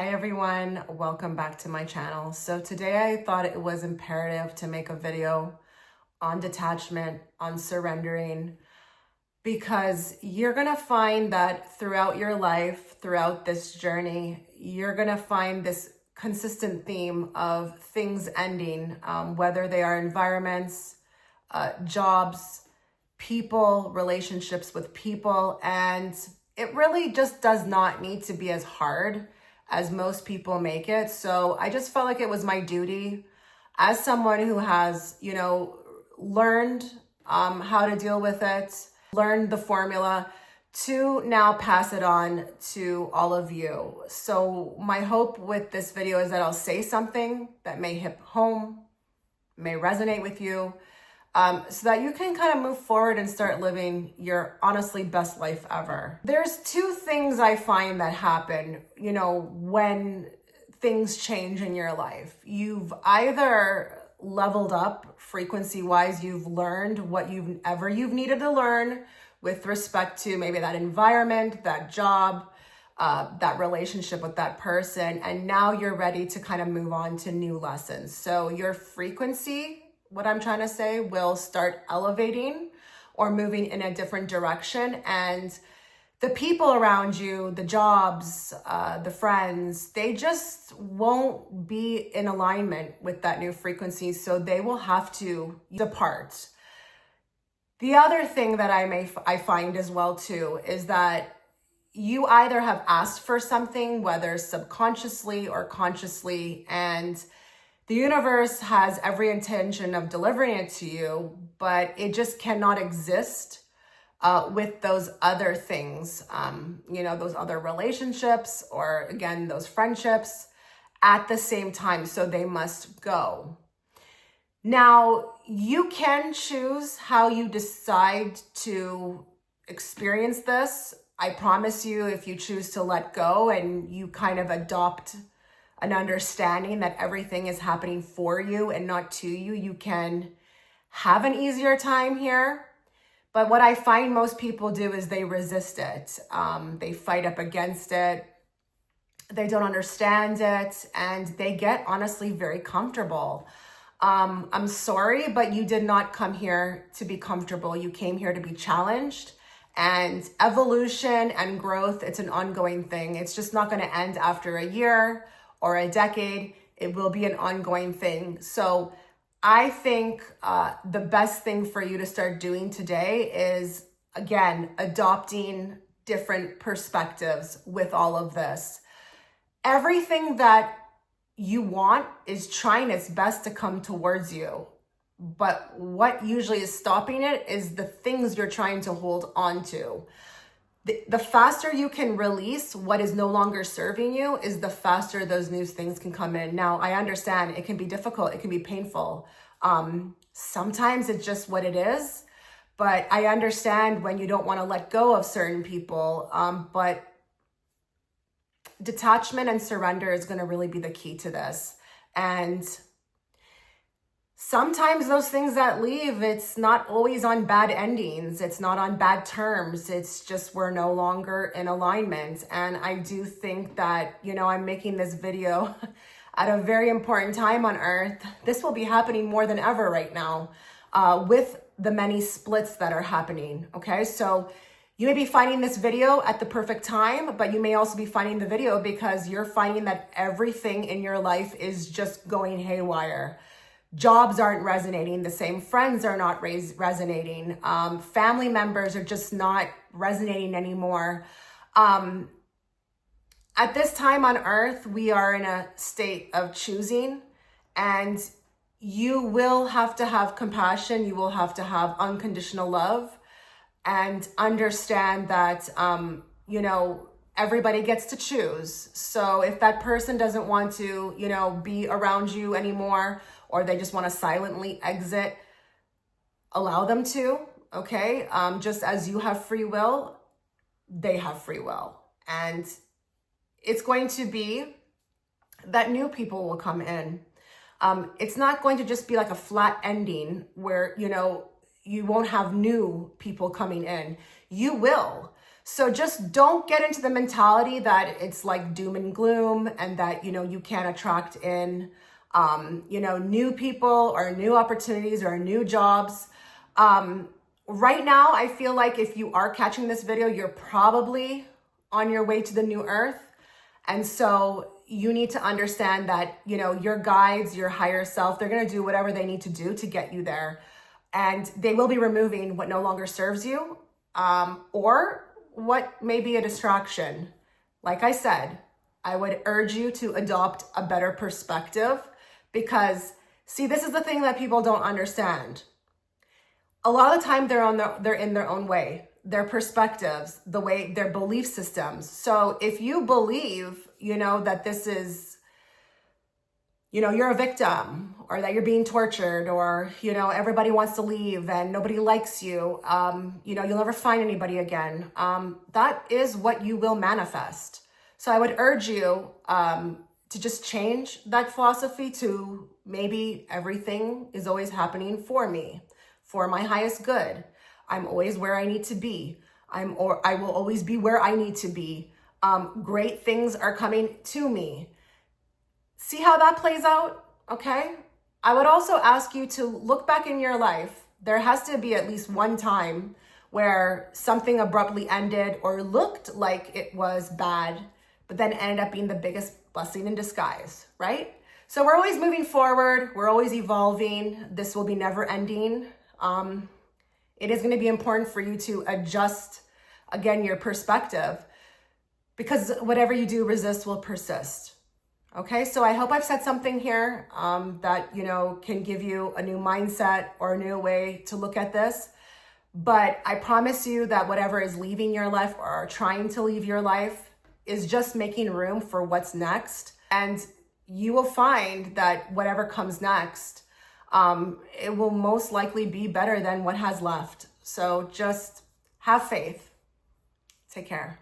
Hi everyone, welcome back to my channel. So today I thought it was imperative to make a video on detachment, on surrendering, because you're gonna find that throughout your life, throughout this journey, you're gonna find this consistent theme of things ending, whether they are environments, jobs, people, relationships with people, and it really just does not need to be as hard as most people make it. So I just felt like it was my duty as someone who has, learned how to deal with it, learned the formula, to now pass it on to all of you. So my hope with this video is that I'll say something that may hit home, may resonate with you, so that you can kind of move forward and start living your honestly best life ever. There's two things I find that happen, when things change in your life. You've either leveled up frequency-wise, you've learned what you've needed to learn with respect to maybe that environment, that job, that relationship with that person, and now you're ready to kind of move on to new lessons. So your frequency, what I'm trying to say, will start elevating or moving in a different direction. And the people around you, the jobs, the friends, they just won't be in alignment with that new frequency. So they will have to depart. The other thing that I find as well too, is that you either have asked for something, whether subconsciously or consciously, and the universe has every intention of delivering it to you, but it just cannot exist with those other things, those other relationships, or again, those friendships at the same time. So they must go. Now, you can choose how you decide to experience this. I promise you, if you choose to let go and you kind of adopt an understanding that everything is happening for you and not to you, you can have an easier time here. But what I find most people do is they resist it. They fight up against it. They don't understand it, and they get honestly very comfortable. I'm sorry, but you did not come here to be comfortable. You came here to be challenged. And evolution and growth, it's an ongoing thing. It's just not going to end after a year or a decade. It will be an ongoing thing. So I think the best thing for you to start doing today is, again, adopting different perspectives with all of this. Everything that you want is trying its best to come towards you. But what usually is stopping it is the things you're trying to hold on to. The faster you can release what is no longer serving you is the faster those new things can come in. Now, I understand it can be difficult. It can be painful. Sometimes it's just what it is. But I understand when you don't want to let go of certain people. But detachment and surrender is going to really be the key to this. And sometimes those things that leave, it's not always on bad endings. It's not on bad terms. It's just we're no longer in alignment. And I do think that, I'm making this video at a very important time on Earth. This will be happening more than ever right now with the many splits that are happening. Okay, so you may be finding this video at the perfect time, but you may also be finding the video because you're finding that everything in your life is just going haywire. Jobs aren't resonating. The same friends are not resonating. Family members are just not resonating anymore. At this time on Earth, we are in a state of choosing, and you will have to have compassion. You will have to have unconditional love and understand that, everybody gets to choose. So if that person doesn't want to, be around you anymore, or they just want to silently exit, allow them to, okay? Just as you have free will, they have free will. And it's going to be that new people will come in. It's not going to just be like a flat ending where, you won't have new people coming in. You will. So just don't get into the mentality that it's like doom and gloom and that, you can't attract in, new people or new opportunities or new jobs. Right now, I feel like if you are catching this video, you're probably on your way to the new earth. And so you need to understand that, your guides, your higher self, they're going to do whatever they need to do to get you there. And they will be removing what no longer serves you, or what may be a distraction. Like I said, I would urge you to adopt a better perspective because, see, this is the thing that people don't understand. A lot of the time they're in their own way, their perspectives, the way their belief systems. So if you believe, that this is, you're a victim or that you're being tortured or, everybody wants to leave and nobody likes you, you'll never find anybody again. That is what you will manifest. So I would urge you to just change that philosophy to maybe everything is always happening for me, for my highest good. I'm always where I need to be. I will always be where I need to be. Great things are coming to me. See how that plays out, okay? I would also ask you to look back in your life. There has to be at least one time where something abruptly ended or looked like it was bad, but then ended up being the biggest blessing in disguise, right? So we're always moving forward. We're always evolving. This will be never ending. It is going to be important for you to adjust, again, your perspective because whatever you do resist will persist. Okay, so I hope I've said something here that, can give you a new mindset or a new way to look at this. But I promise you that whatever is leaving your life or trying to leave your life is just making room for what's next. And you will find that whatever comes next, it will most likely be better than what has left. So just have faith. Take care.